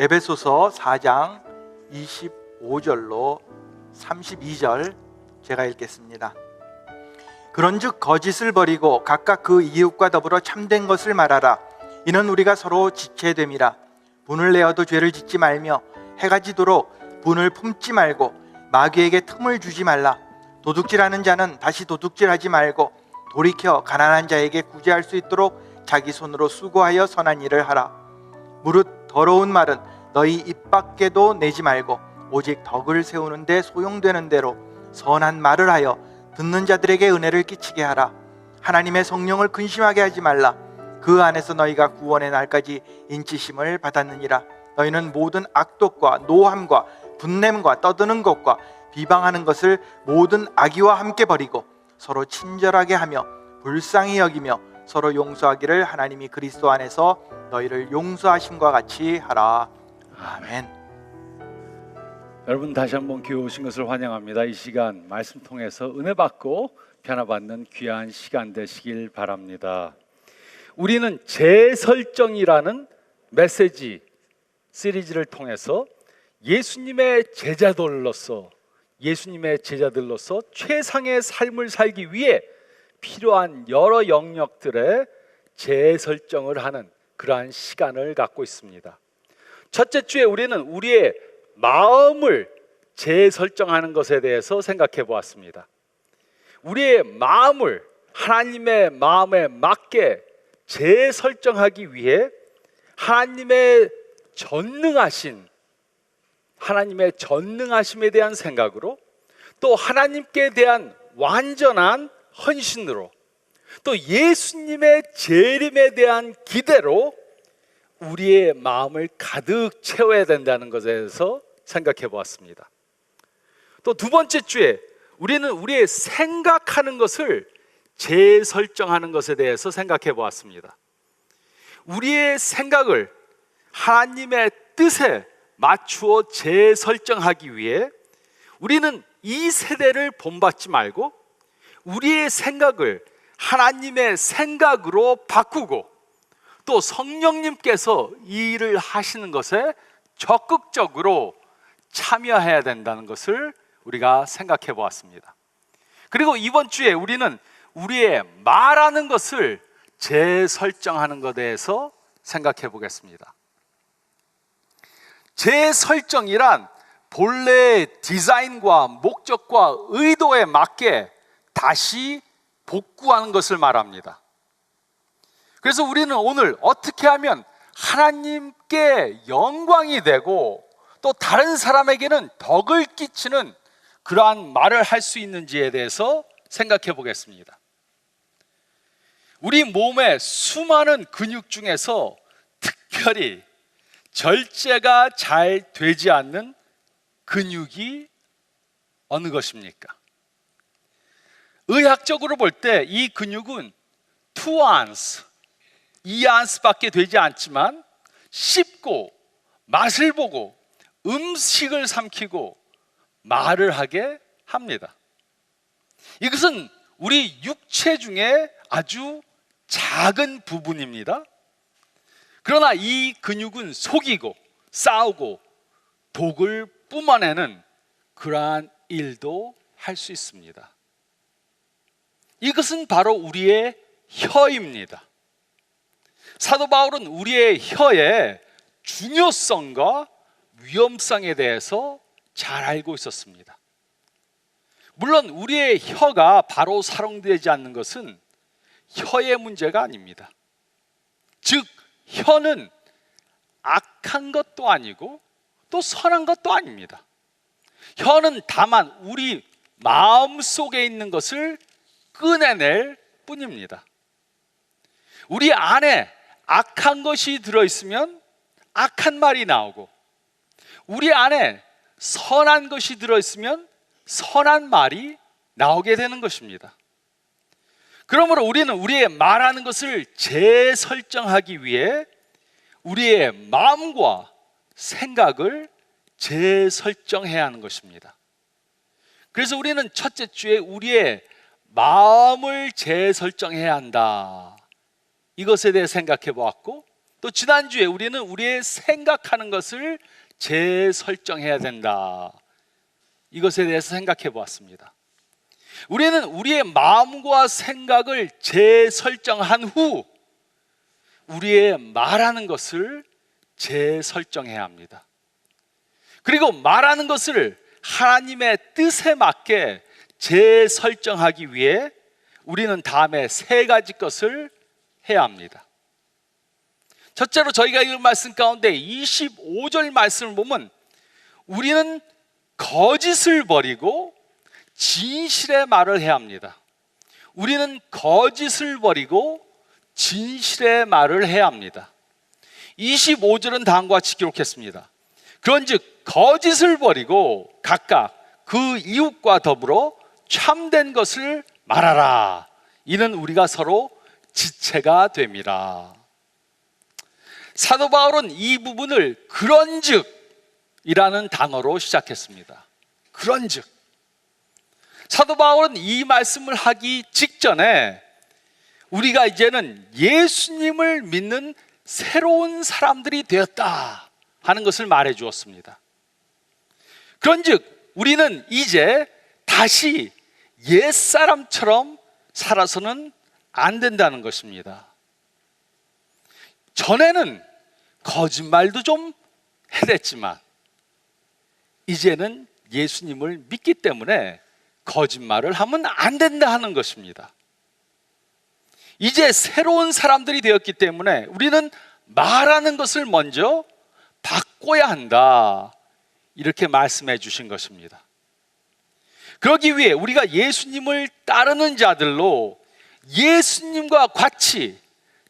에베소서 4장 25절로 32절 제가 읽겠습니다. 그런즉 거짓을 버리고 각각 그 이웃과 더불어 참된 것을 말하라. 이는 우리가 서로 지체됨이라. 분을 내어도 죄를 짓지 말며 해가 지도록 분을 품지 말고 마귀에게 틈을 주지 말라. 도둑질하는 자는 다시 도둑질하지 말고 돌이켜 가난한 자에게 구제할 수 있도록 자기 손으로 수고하여 선한 일을 하라. 무릇 더러운 말은 너희 입 밖에도 내지 말고 오직 덕을 세우는 데 소용되는 대로 선한 말을 하여 듣는 자들에게 은혜를 끼치게 하라. 하나님의 성령을 근심하게 하지 말라. 그 안에서 너희가 구원의 날까지 인치심을 받았느니라. 너희는 모든 악독과 노함과 분냄과 떠드는 것과 비방하는 것을 모든 악의와 함께 버리고 서로 친절하게 하며 불쌍히 여기며 서로 용서하기를 하나님이 그리스도 안에서 너희를 용서하심과 같이 하라. 아멘. 여러분, 다시 한번 교회 오신 것을 환영합니다. 이 시간 말씀 통해서 은혜 받고 변화받는 귀한 시간 되시길 바랍니다. 우리는 재설정이라는 메시지 시리즈를 통해서 예수님의 제자들로서 최상의 삶을 살기 위해 필요한 여러 영역들의 재설정을 하는 그러한 시간을 갖고 있습니다. 첫째 주에 우리는 우리의 마음을 재설정하는 것에 대해서 생각해 보았습니다. 우리의 마음을 하나님의 마음에 맞게 재설정하기 위해 하나님의 전능하심에 대한 생각으로, 또 하나님께 대한 완전한 헌신으로, 또 예수님의 재림에 대한 기대로 우리의 마음을 가득 채워야 된다는 것에 대해서 생각해 보았습니다. 또 두 번째 주에 우리는 우리의 생각하는 것을 재설정하는 것에 대해서 생각해 보았습니다. 우리의 생각을 하나님의 뜻에 맞추어 재설정하기 위해 우리는 이 세대를 본받지 말고 우리의 생각을 하나님의 생각으로 바꾸고, 또 성령님께서 이 일을 하시는 것에 적극적으로 참여해야 된다는 것을 우리가 생각해 보았습니다. 그리고 이번 주에 우리는 우리의 말하는 것을 재설정하는 것에 대해서 생각해 보겠습니다. 재설정이란 본래의 디자인과 목적과 의도에 맞게 다시 복구하는 것을 말합니다. 그래서 우리는 오늘 어떻게 하면 하나님께 영광이 되고 또 다른 사람에게는 덕을 끼치는 그러한 말을 할 수 있는지에 대해서 생각해 보겠습니다. 우리 몸의 수많은 근육 중에서 특별히 절제가 잘 되지 않는 근육이 어느 것입니까? 의학적으로 볼 때 이 근육은 2안스, 2안스밖에 되지 않지만 씹고 맛을 보고 음식을 삼키고 말을 하게 합니다. 이것은 우리 육체 중에 아주 작은 부분입니다. 그러나 이 근육은 속이고 싸우고 독을 뿜어내는 그러한 일도 할 수 있습니다. 이것은 바로 우리의 혀입니다. 사도 바울은 우리의 혀의 중요성과 위험성에 대해서 잘 알고 있었습니다. 물론 우리의 혀가 바로 사용되지 않는 것은 혀의 문제가 아닙니다. 즉, 혀는 악한 것도 아니고 또 선한 것도 아닙니다. 혀는 다만 우리 마음 속에 있는 것을 꺼내낼 뿐입니다. 우리 안에 악한 것이 들어있으면 악한 말이 나오고, 우리 안에 선한 것이 들어있으면 선한 말이 나오게 되는 것입니다. 그러므로 우리는 우리의 말하는 것을 재설정하기 위해 우리의 마음과 생각을 재설정해야 하는 것입니다. 그래서 우리는 첫째 주에 우리의 마음을 재설정해야 한다, 이것에 대해 생각해 보았고, 또 지난주에 우리는 우리의 생각하는 것을 재설정해야 된다, 이것에 대해서 생각해 보았습니다. 우리는 우리의 마음과 생각을 재설정한 후 우리의 말하는 것을 재설정해야 합니다. 그리고 말하는 것을 하나님의 뜻에 맞게 재설정하기 위해 우리는 다음에 세 가지 것을 해야 합니다. 첫째로 저희가 읽은 말씀 가운데 25절 말씀을 보면 우리는 거짓을 버리고 진실의 말을 해야 합니다. 우리는 거짓을 버리고 진실의 말을 해야 합니다. 25절은 다음과 같이 기록했습니다. 그런즉 거짓을 버리고 각각 그 이웃과 더불어 참된 것을 말하라. 이는 우리가 서로 지체가 됨이라. 사도 바울은 이 부분을 그런즉이라는 단어로 시작했습니다. 그런즉. 사도 바울은 이 말씀을 하기 직전에 우리가 이제는 예수님을 믿는 새로운 사람들이 되었다 하는 것을 말해 주었습니다. 그런즉 우리는 이제 다시 옛사람처럼 살아서는 안 된다는 것입니다. 전에는 거짓말도 좀 해댔지만 이제는 예수님을 믿기 때문에 거짓말을 하면 안 된다 하는 것입니다. 이제 새로운 사람들이 되었기 때문에 우리는 말하는 것을 먼저 바꿔야 한다, 이렇게 말씀해 주신 것입니다. 그러기 위해 우리가 예수님을 따르는 자들로 예수님과 같이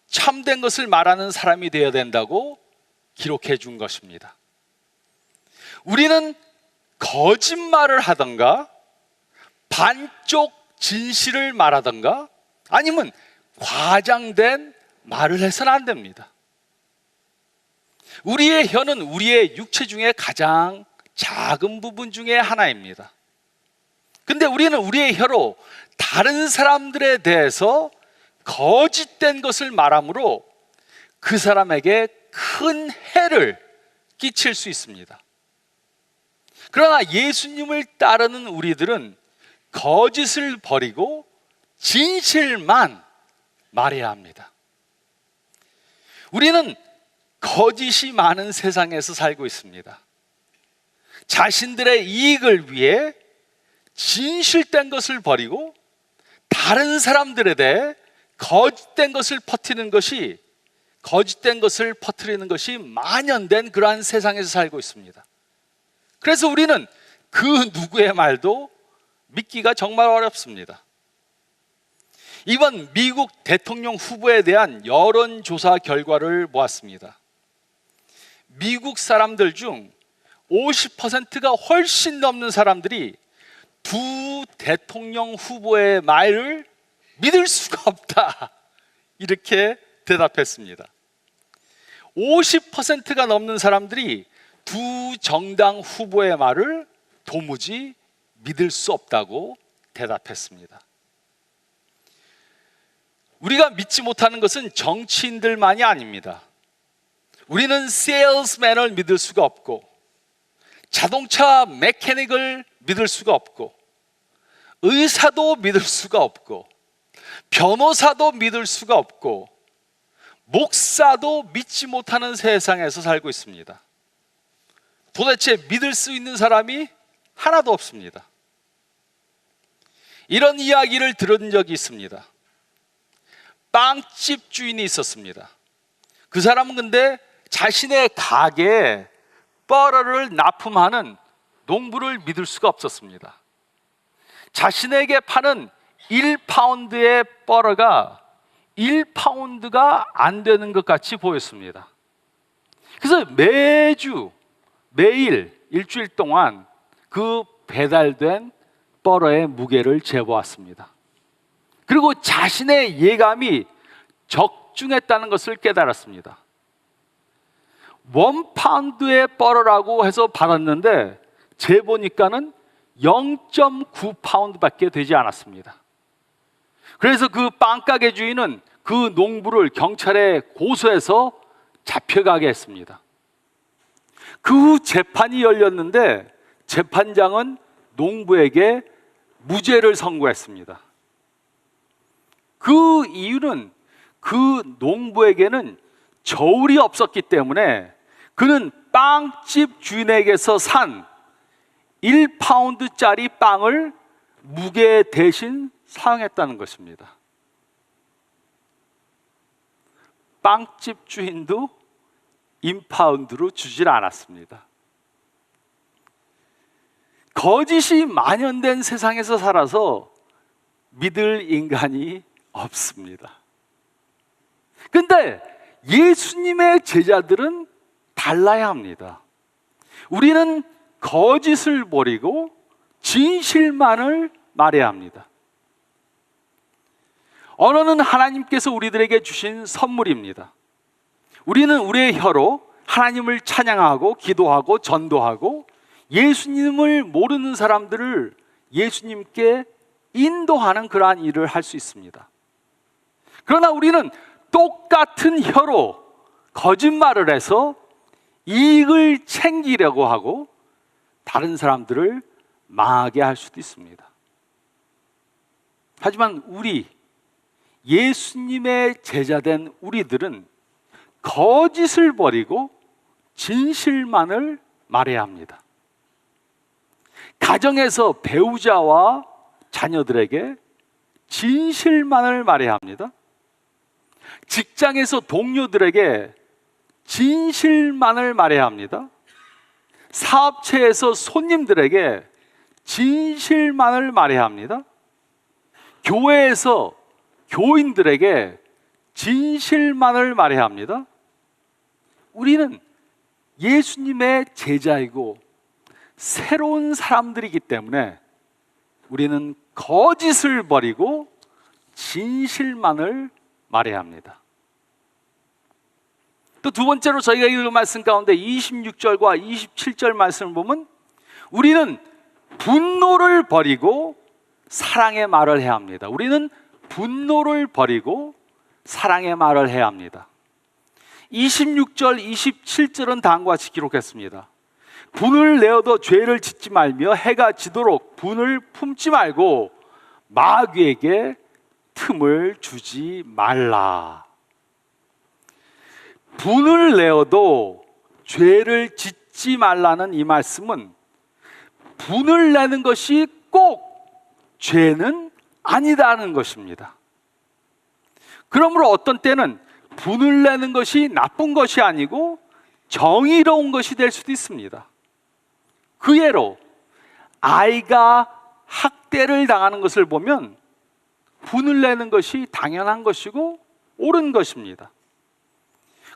참된 것을 말하는 사람이 되어야 된다고 기록해 준 것입니다. 우리는 거짓말을 하던가 반쪽 진실을 말하던가 아니면 과장된 말을 해서는 안 됩니다. 우리의 혀는 우리의 육체 중에 가장 작은 부분 중에 하나입니다. 근데 우리는 우리의 혀로 다른 사람들에 대해서 거짓된 것을 말함으로 그 사람에게 큰 해를 끼칠 수 있습니다. 그러나 예수님을 따르는 우리들은 거짓을 버리고 진실만 말해야 합니다. 우리는 거짓이 많은 세상에서 살고 있습니다. 자신들의 이익을 위해 진실된 것을 버리고 다른 사람들에 대해 거짓된 것을 퍼뜨리는 것이 만연된 그러한 세상에서 살고 있습니다. 그래서 우리는 그 누구의 말도 믿기가 정말 어렵습니다. 이번 미국 대통령 후보에 대한 여론조사 결과를 보았습니다. 미국 사람들 중 50%가 훨씬 넘는 사람들이 두 대통령 후보의 말을 믿을 수가 없다, 이렇게 대답했습니다. 50%가 넘는 사람들이 두 정당 후보의 말을 도무지 믿을 수 없다고 대답했습니다. 우리가 믿지 못하는 것은 정치인들만이 아닙니다. 우리는 세일스맨을 믿을 수가 없고 자동차 메케닉을 믿을 수가 없고 의사도 믿을 수가 없고 변호사도 믿을 수가 없고 목사도 믿지 못하는 세상에서 살고 있습니다. 도대체 믿을 수 있는 사람이 하나도 없습니다. 이런 이야기를 들은 적이 있습니다. 빵집 주인이 있었습니다. 그 사람은 근데 자신의 가게에 뻐러를 납품하는 농부를 믿을 수가 없었습니다. 자신에게 파는 1파운드의 뻐러가 1파운드가 안 되는 것 같이 보였습니다. 그래서 매일 일주일 동안 그 배달된 뻐러의 무게를 재보았습니다. 그리고 자신의 예감이 적중했다는 것을 깨달았습니다. 1파운드의 뻐러라고 해서 받았는데 재보니까는 0.9파운드밖에 되지 않았습니다. 그래서 그 빵가게 주인은 그 농부를 경찰에 고소해서 잡혀가게 했습니다. 그 후 재판이 열렸는데 재판장은 농부에게 무죄를 선고했습니다. 그 이유는 그 농부에게는 저울이 없었기 때문에 그는 빵집 주인에게서 산 1파운드짜리 빵을 무게 대신 사용했다는 것입니다. 빵집 주인도 인파운드로 주질 않았습니다. 거짓이 만연된 세상에서 살아서 믿을 인간이 없습니다. 근데 예수님의 제자들은 달라야 합니다. 우리는 거짓을 버리고 진실만을 말해야 합니다. 언어는 하나님께서 우리들에게 주신 선물입니다. 우리는 우리의 혀로 하나님을 찬양하고 기도하고 전도하고 예수님을 모르는 사람들을 예수님께 인도하는 그러한 일을 할 수 있습니다. 그러나 우리는 똑같은 혀로 거짓말을 해서 이익을 챙기려고 하고 다른 사람들을 망하게 할 수도 있습니다. 하지만 예수님의 제자된 우리들은 거짓을 버리고 진실만을 말해야 합니다. 가정에서 배우자와 자녀들에게 진실만을 말해야 합니다. 직장에서 동료들에게 진실만을 말해야 합니다. 사업체에서 손님들에게 진실만을 말해야 합니다. 교회에서 교인들에게 진실만을 말해야 합니다. 우리는 예수님의 제자이고 새로운 사람들이기 때문에 우리는 거짓을 버리고 진실만을 말해야 합니다. 또 두 번째로 저희가 읽은 말씀 가운데 26절과 27절 말씀을 보면 우리는 분노를 버리고 사랑의 말을 해야 합니다. 우리는 분노를 버리고 사랑의 말을 해야 합니다. 26절, 27절은 다음과 같이 기록했습니다. 분을 내어도 죄를 짓지 말며 해가 지도록 분을 품지 말고 마귀에게 틈을 주지 말라. 분을 내어도 죄를 짓지 말라는 이 말씀은 분을 내는 것이 꼭 죄는 아니다는 것입니다. 그러므로 어떤 때는 분을 내는 것이 나쁜 것이 아니고 정의로운 것이 될 수도 있습니다. 그 예로 아이가 학대를 당하는 것을 보면 분을 내는 것이 당연한 것이고 옳은 것입니다.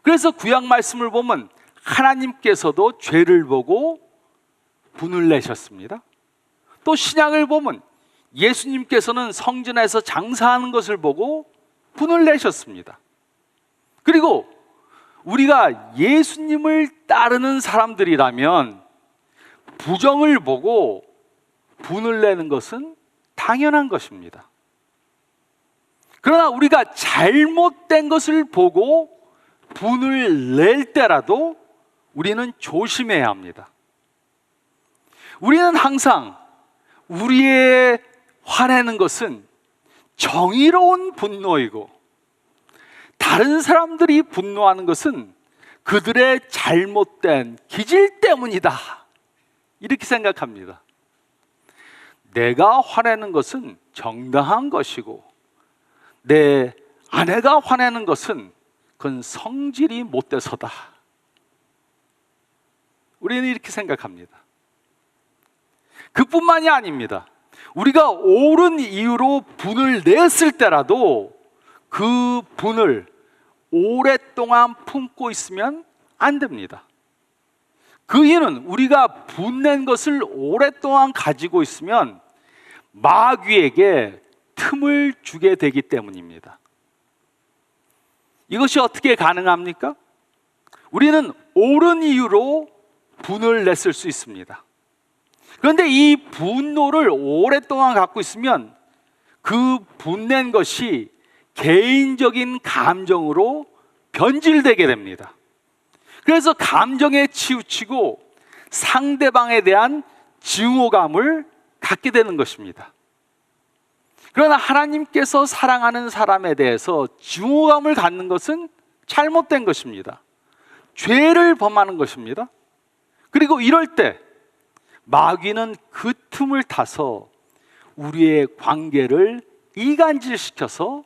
그래서 구약 말씀을 보면 하나님께서도 죄를 보고 분을 내셨습니다. 또 신약을 보면 예수님께서는 성전에서 장사하는 것을 보고 분을 내셨습니다. 그리고 우리가 예수님을 따르는 사람들이라면 부정을 보고 분을 내는 것은 당연한 것입니다. 그러나 우리가 잘못된 것을 보고 분을 낼 때라도 우리는 조심해야 합니다. 우리는 항상 우리의 화내는 것은 정의로운 분노이고 다른 사람들이 분노하는 것은 그들의 잘못된 기질 때문이다. 이렇게 생각합니다. 내가 화내는 것은 정당한 것이고 내 아내가 화내는 것은 그건 성질이 못돼서다. 우리는 이렇게 생각합니다. 그뿐만이 아닙니다. 우리가 옳은 이유로 분을 냈을 때라도 그 분을 오랫동안 품고 있으면 안 됩니다. 그 이유는 우리가 분낸 것을 오랫동안 가지고 있으면 마귀에게 틈을 주게 되기 때문입니다. 이것이 어떻게 가능합니까? 우리는 옳은 이유로 분을 냈을 수 있습니다. 그런데 이 분노를 오랫동안 갖고 있으면 그 분낸 것이 개인적인 감정으로 변질되게 됩니다. 그래서 감정에 치우치고 상대방에 대한 증오감을 갖게 되는 것입니다. 그러나 하나님께서 사랑하는 사람에 대해서 증오감을 갖는 것은 잘못된 것입니다. 죄를 범하는 것입니다. 그리고 이럴 때 마귀는 그 틈을 타서 우리의 관계를 이간질시켜서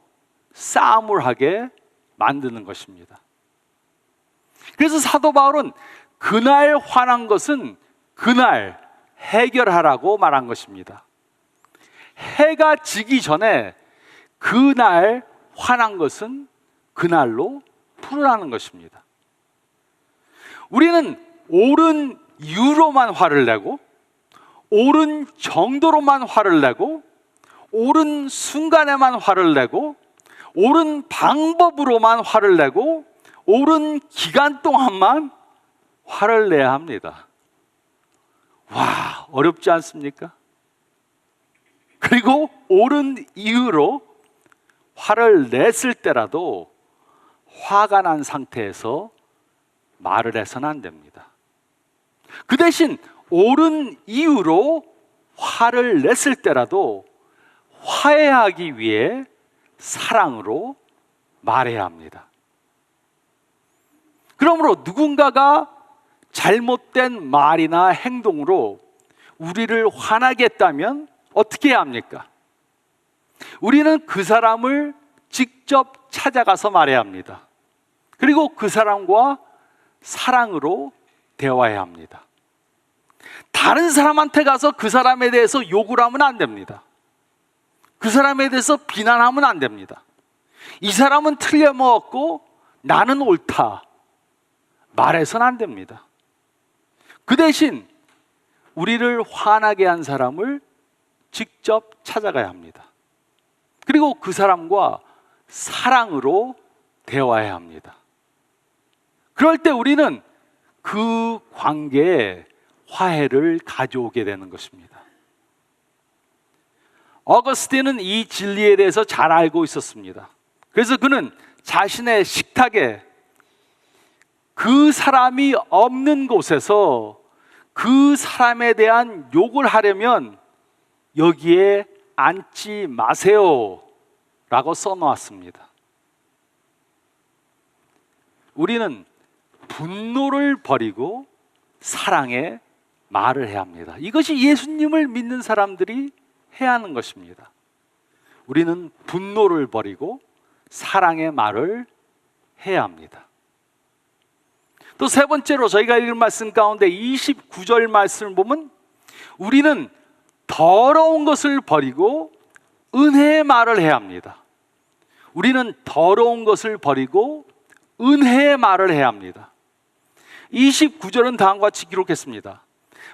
싸움을 하게 만드는 것입니다. 그래서 사도 바울은 그날 화난 것은 그날 해결하라고 말한 것입니다. 해가 지기 전에 그날 화난 것은 그날로 풀으라는 것입니다. 우리는 옳은 이유로만 화를 내고, 옳은 정도로만 화를 내고, 옳은 순간에만 화를 내고, 옳은 방법으로만 화를 내고, 옳은 기간 동안만 화를 내야 합니다. 와, 어렵지 않습니까? 그리고 옳은 이유로 화를 냈을 때라도 화가 난 상태에서 말을 해서는 안 됩니다. 그 대신 옳은 이유로 화를 냈을 때라도 화해하기 위해 사랑으로 말해야 합니다. 그러므로 누군가가 잘못된 말이나 행동으로 우리를 화나게 했다면 어떻게 해야 합니까? 우리는 그 사람을 직접 찾아가서 말해야 합니다. 그리고 그 사람과 사랑으로 대화해야 합니다. 다른 사람한테 가서 그 사람에 대해서 욕을 하면 안 됩니다. 그 사람에 대해서 비난하면 안 됩니다. 이 사람은 틀려먹었고 나는 옳다 말해서는 안 됩니다. 그 대신 우리를 화나게 한 사람을 직접 찾아가야 합니다. 그리고 그 사람과 사랑으로 대화해야 합니다. 그럴 때 우리는 그 관계에 화해를 가져오게 되는 것입니다. 어거스틴은 이 진리에 대해서 잘 알고 있었습니다. 그래서 그는 자신의 식탁에 그 사람이 없는 곳에서 그 사람에 대한 욕을 하려면 여기에 앉지 마세요 라고 써놓았습니다. 우리는 분노를 버리고 사랑의 말을 해야 합니다. 이것이 예수님을 믿는 사람들이 해야 하는 것입니다. 우리는 분노를 버리고 사랑의 말을 해야 합니다. 또 세 번째로 저희가 읽은 말씀 가운데 29절 말씀을 보면 우리는 더러운 것을 버리고 은혜의 말을 해야 합니다. 우리는 더러운 것을 버리고 은혜의 말을 해야 합니다. 29절은 다음과 같이 기록했습니다.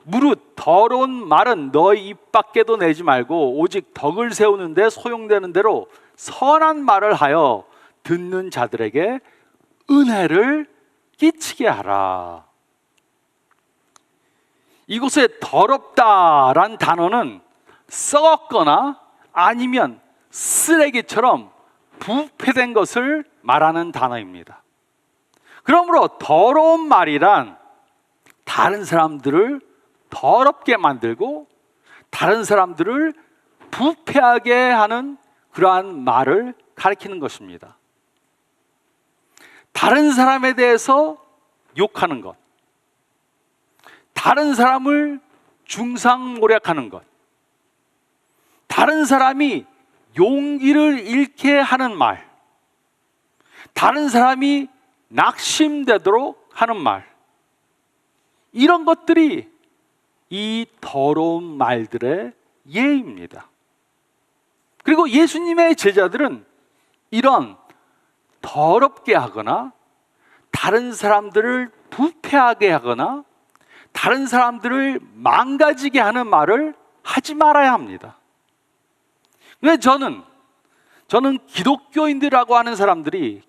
무릇 더러운 말은 너희 입 밖에도 내지 말고 오직 덕을 세우는 데 소용되는 대로 선한 말을 하여 듣는 자들에게 은혜를 끼치게 하라. 이곳에 더럽다란 단어는 썩었거나 아니면 쓰레기처럼 부패된 것을 말하는 단어입니다. 그러므로 더러운 말이란 다른 사람들을 더럽게 만들고 다른 사람들을 부패하게 하는 그러한 말을 가리키는 것입니다. 다른 사람에 대해서 욕하는 것, 다른 사람을 중상모략하는 것, 다른 사람이 용기를 잃게 하는 말, 다른 사람이 낙심되도록 하는 말, 이런 것들이 이 더러운 말들의 예입니다. 그리고 예수님의 제자들은 이런 더럽게 하거나 다른 사람들을 부패하게 하거나 다른 사람들을 망가지게 하는 말을 하지 말아야 합니다. 근데 저는 기독교인들이라고 하는 사람들이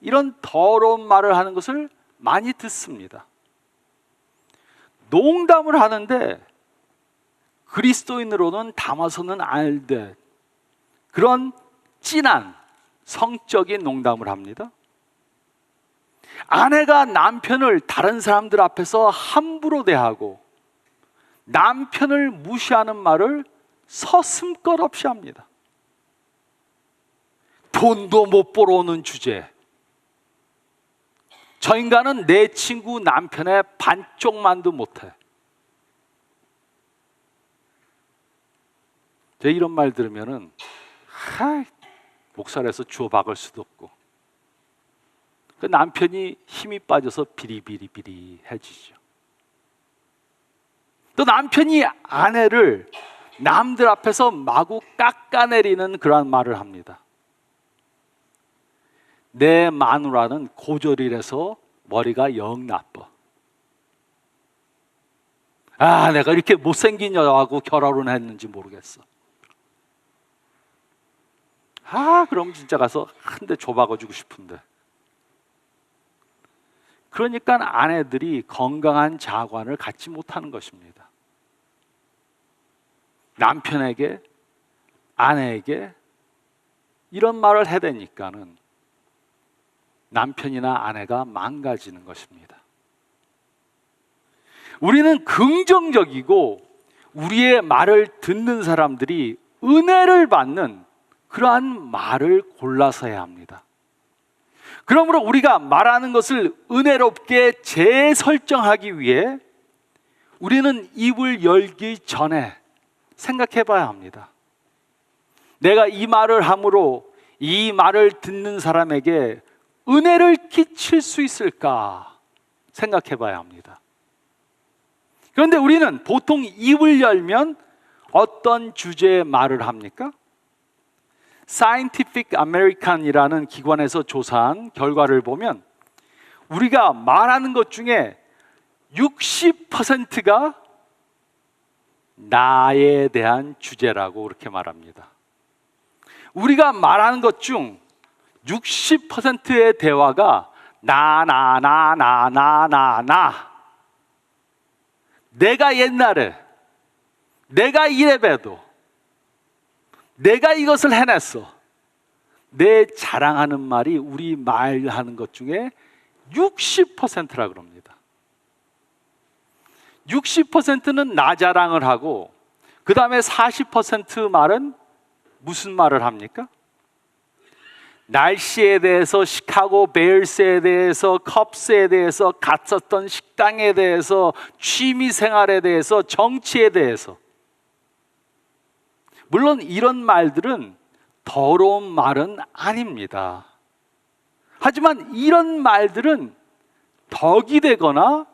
이런 더러운 말을 하는 것을 많이 듣습니다. 농담을 하는데 그리스도인으로는 담아서는 안 될 그런 진한 성적인 농담을 합니다. 아내가 남편을 다른 사람들 앞에서 함부로 대하고 남편을 무시하는 말을 서슴것 없이 합니다. 돈도 못 벌어오는 주제. 저 인간은 내 친구 남편의 반쪽만도 못해. 제 이런 말 들으면은 목살에서 주워 박을 수도 없고, 그 남편이 힘이 빠져서 비리비리비리해지죠. 또 남편이 아내를 남들 앞에서 마구 깎아내리는 그러한 말을 합니다. 내 마누라는 고졸이라서 머리가 영 나빠. 내가 이렇게 못생긴 여자하고 결혼했는지 모르겠어. 그럼 진짜 가서 한 대 줘박아주고 싶은데. 그러니까 아내들이 건강한 자관을 갖지 못하는 것입니다. 남편에게, 아내에게 이런 말을 해대니까는 남편이나 아내가 망가지는 것입니다. 우리는 긍정적이고 우리의 말을 듣는 사람들이 은혜를 받는 그러한 말을 골라서 해야 합니다. 그러므로 우리가 말하는 것을 은혜롭게 재설정하기 위해 우리는 입을 열기 전에 생각해 봐야 합니다. 내가 이 말을 함으로 이 말을 듣는 사람에게 은혜를 끼칠 수 있을까 생각해 봐야 합니다. 그런데 우리는 보통 입을 열면 어떤 주제의 말을 합니까? Scientific American이라는 기관에서 조사한 결과를 보면 우리가 말하는 것 중에 60%가 나에 대한 주제라고 그렇게 말합니다. 우리가 말하는 것 중 60%의 대화가 나. 내가 옛날에 내가 이래봬도 내가 이것을 해냈어. 내 자랑하는 말이 우리 말하는 것 중에 60%라 그럽니다. 60%는 나 자랑을 하고 그 다음에 40% 말은 무슨 말을 합니까? 날씨에 대해서, 시카고 베어스에 대해서, 컵스에 대해서, 갔었던 식당에 대해서, 취미 생활에 대해서, 정치에 대해서. 물론 이런 말들은 더러운 말은 아닙니다. 하지만 이런 말들은 덕이 되거나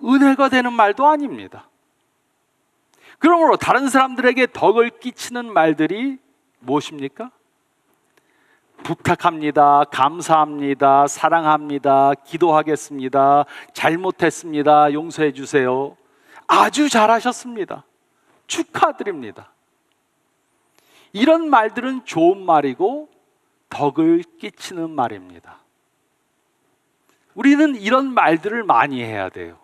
은혜가 되는 말도 아닙니다. 그러므로 다른 사람들에게 덕을 끼치는 말들이 무엇입니까? 부탁합니다, 감사합니다, 사랑합니다, 기도하겠습니다, 잘못했습니다, 용서해 주세요, 아주 잘하셨습니다, 축하드립니다. 이런 말들은 좋은 말이고 덕을 끼치는 말입니다. 우리는 이런 말들을 많이 해야 돼요.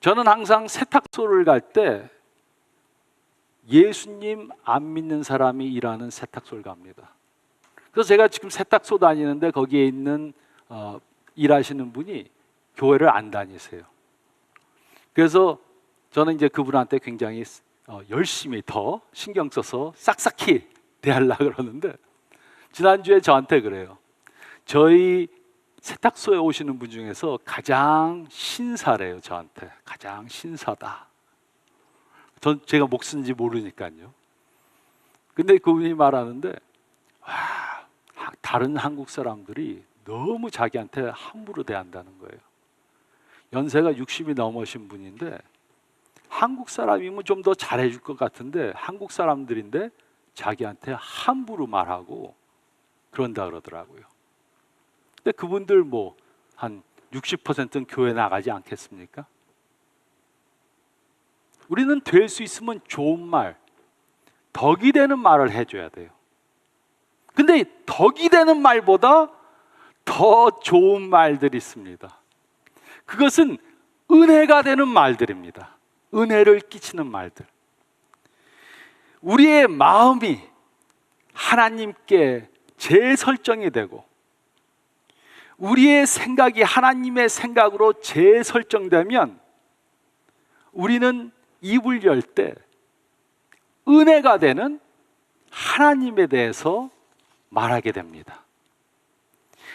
저는 항상 세탁소를 갈 때 예수님 안 믿는 사람이 일하는 세탁소를 갑니다. 그래서 제가 지금 세탁소 다니는데 거기에 있는 일하시는 분이 교회를 안 다니세요. 그래서 저는 이제 그분한테 굉장히 열심히 더 신경 써서 싹싹히 대하려고 그러는데 지난주에 저한테 그래요. 저희 세탁소에 오시는 분 중에서 가장 신사래요. 저한테 가장 신사다. 제가 목 쓴지 모르니까요. 근데 그분이 말하는데 다른 한국 사람들이 너무 자기한테 함부로 대한다는 거예요. 연세가 60이 넘으신 분인데 한국 사람이면 좀 더 잘해줄 것 같은데 한국 사람들인데 자기한테 함부로 말하고 그런다 그러더라고요. 근데 그분들 뭐 한 60%는 교회 나가지 않겠습니까? 우리는 될 수 있으면 좋은 말, 덕이 되는 말을 해줘야 돼요. 근데 덕이 되는 말보다 더 좋은 말들이 있습니다. 그것은 은혜가 되는 말들입니다. 은혜를 끼치는 말들. 우리의 마음이 하나님께 재설정이 되고 우리의 생각이 하나님의 생각으로 재설정되면 우리는 입을 열 때 은혜가 되는 하나님에 대해서 말하게 됩니다.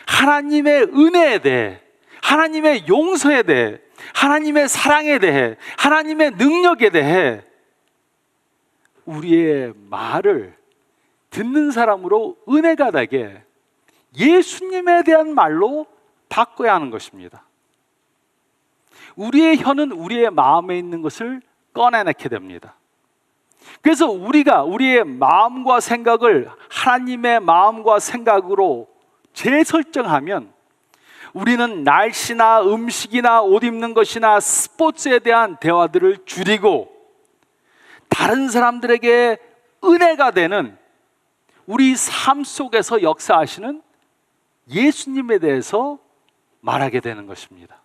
하나님의 은혜에 대해, 하나님의 용서에 대해, 하나님의 사랑에 대해, 하나님의 능력에 대해 우리의 말을 듣는 사람으로 은혜가 되게 예수님에 대한 말로 바꿔야 하는 것입니다. 우리의 혀는 우리의 마음에 있는 것을 꺼내내게 됩니다. 그래서 우리가 우리의 마음과 생각을 하나님의 마음과 생각으로 재설정하면 우리는 날씨나 음식이나 옷 입는 것이나 스포츠에 대한 대화들을 줄이고 다른 사람들에게 은혜가 되는 우리 삶 속에서 역사하시는 예수님에 대해서 말하게 되는 것입니다.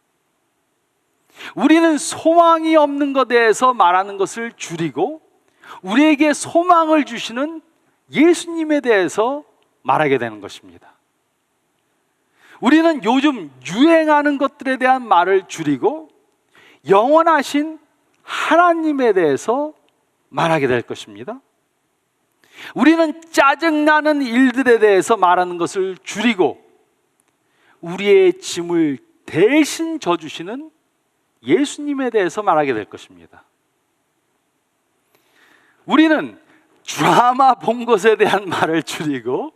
우리는 소망이 없는 것에 대해서 말하는 것을 줄이고 우리에게 소망을 주시는 예수님에 대해서 말하게 되는 것입니다. 우리는 요즘 유행하는 것들에 대한 말을 줄이고 영원하신 하나님에 대해서 말하게 될 것입니다. 우리는 짜증나는 일들에 대해서 말하는 것을 줄이고 우리의 짐을 대신 져주시는 예수님에 대해서 말하게 될 것입니다. 우리는 드라마 본 것에 대한 말을 줄이고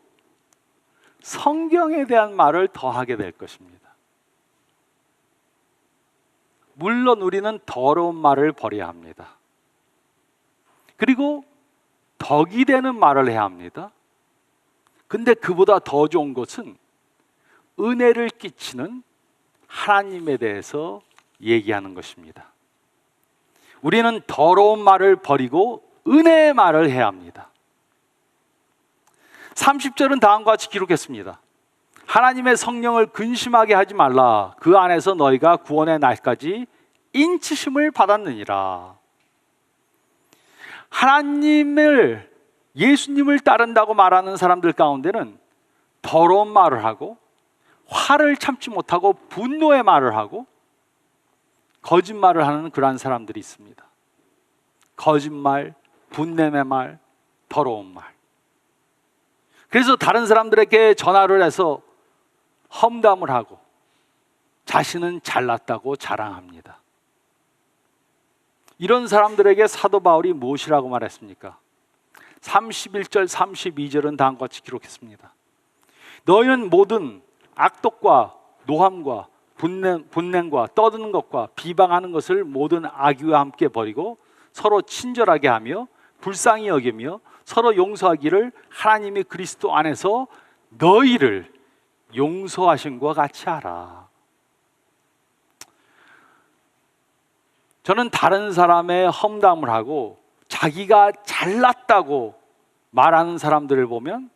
성경에 대한 말을 더하게 될 것입니다. 물론 우리는 더러운 말을 버려야 합니다. 그리고 덕이 되는 말을 해야 합니다. 근데 그보다 더 좋은 것은 은혜를 끼치는 하나님에 대해서 얘기하는 것입니다. 우리는 더러운 말을 버리고 은혜의 말을 해야 합니다. 30절은 다음과 같이 기록했습니다. 하나님의 성령을 근심하게 하지 말라. 그 안에서 너희가 구원의 날까지 인치심을 받았느니라. 하나님을, 예수님을 따른다고 말하는 사람들 가운데는 더러운 말을 하고 화를 참지 못하고 분노의 말을 하고 거짓말을 하는 그러한 사람들이 있습니다. 거짓말, 분냄의 말, 더러운 말. 그래서 다른 사람들에게 전화를 해서 험담을 하고 자신은 잘났다고 자랑합니다. 이런 사람들에게 사도 바울이 무엇이라고 말했습니까? 31절, 32절은 다음과 같이 기록했습니다. 너희는 모든 악독과 노함과 분냄과 떠드는 것과 비방하는 것을 모든 악의와 함께 버리고 서로 친절하게 하며 불쌍히 여기며 서로 용서하기를 하나님이 그리스도 안에서 너희를 용서하신 것과 같이 하라. 저는 다른 사람의 험담을 하고 자기가 잘났다고 말하는 사람들을 보면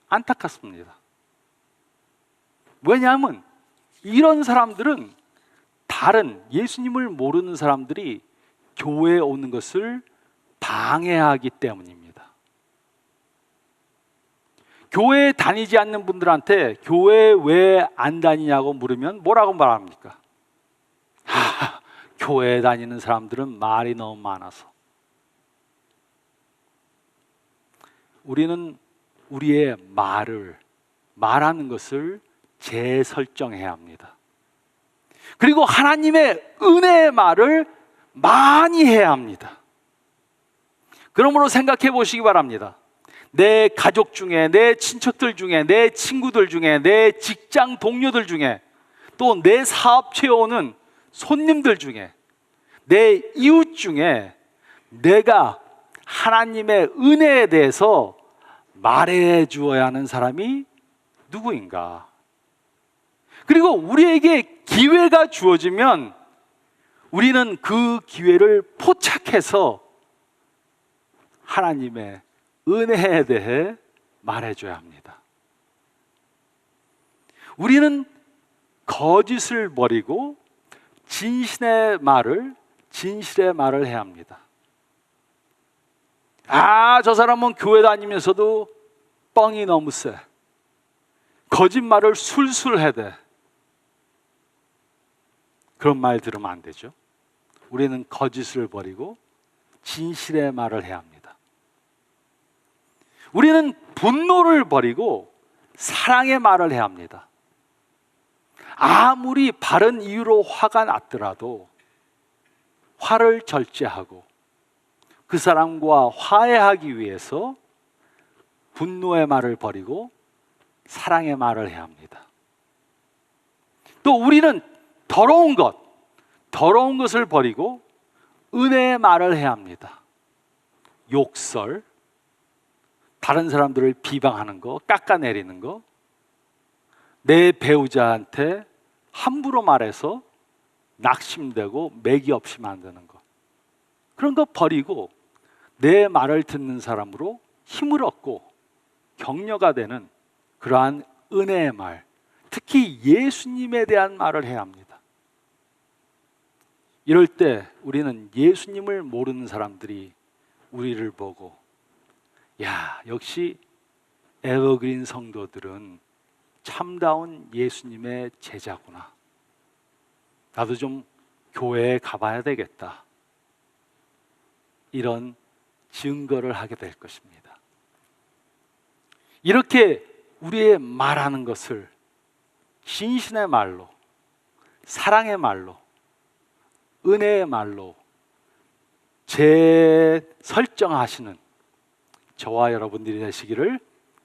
안타깝습니다. 왜냐하면 이런 사람들은 다른 예수님을 모르는 사람들이 교회에 오는 것을 방해하기 때문입니다. 교회에 다니지 않는 분들한테 교회에 왜 안 다니냐고 물으면 뭐라고 말합니까? 교회에 다니는 사람들은 말이 너무 많아서. 우리는 우리의 말하는 것을 재설정해야 합니다. 그리고 하나님의 은혜의 말을 많이 해야 합니다. 그러므로 생각해 보시기 바랍니다. 내 가족 중에, 내 친척들 중에, 내 친구들 중에, 내 직장 동료들 중에, 또 내 사업체에 오는 손님들 중에, 내 이웃 중에 내가 하나님의 은혜에 대해서 말해 주어야 하는 사람이 누구인가? 그리고 우리에게 기회가 주어지면 우리는 그 기회를 포착해서 하나님의 은혜에 대해 말해줘야 합니다. 우리는 거짓을 버리고 진실의 말을 해야 합니다. 저 사람은 교회 다니면서도 뻥이 너무 세. 거짓말을 술술 해대. 그런 말 들으면 안 되죠. 우리는 거짓을 버리고 진실의 말을 해야 합니다. 우리는 분노를 버리고 사랑의 말을 해야 합니다. 아무리 바른 이유로 화가 났더라도 화를 절제하고 그 사람과 화해하기 위해서 분노의 말을 버리고 사랑의 말을 해야 합니다. 또 우리는 더러운 것을 버리고 은혜의 말을 해야 합니다. 욕설, 다른 사람들을 비방하는 거, 깎아내리는 거, 내 배우자한테 함부로 말해서 낙심되고 맥이 없이 만드는 것, 그런 거 버리고 내 말을 듣는 사람으로 힘을 얻고 격려가 되는 그러한 은혜의 말, 특히 예수님에 대한 말을 해야 합니다. 이럴 때 우리는 예수님을 모르는 사람들이 우리를 보고, 야, 역시 에버그린 성도들은 참다운 예수님의 제자구나. 나도 좀 교회에 가봐야 되겠다. 이런 증거를 하게 될 것입니다. 이렇게 우리의 말하는 것을 진실의 말로, 사랑의 말로, 은혜의 말로 재설정하시는 저와 여러분들이 되시기를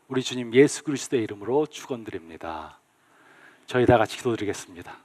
우리 주님 예수 그리스도의 이름으로 축원드립니다. 저희 다 같이 기도드리겠습니다.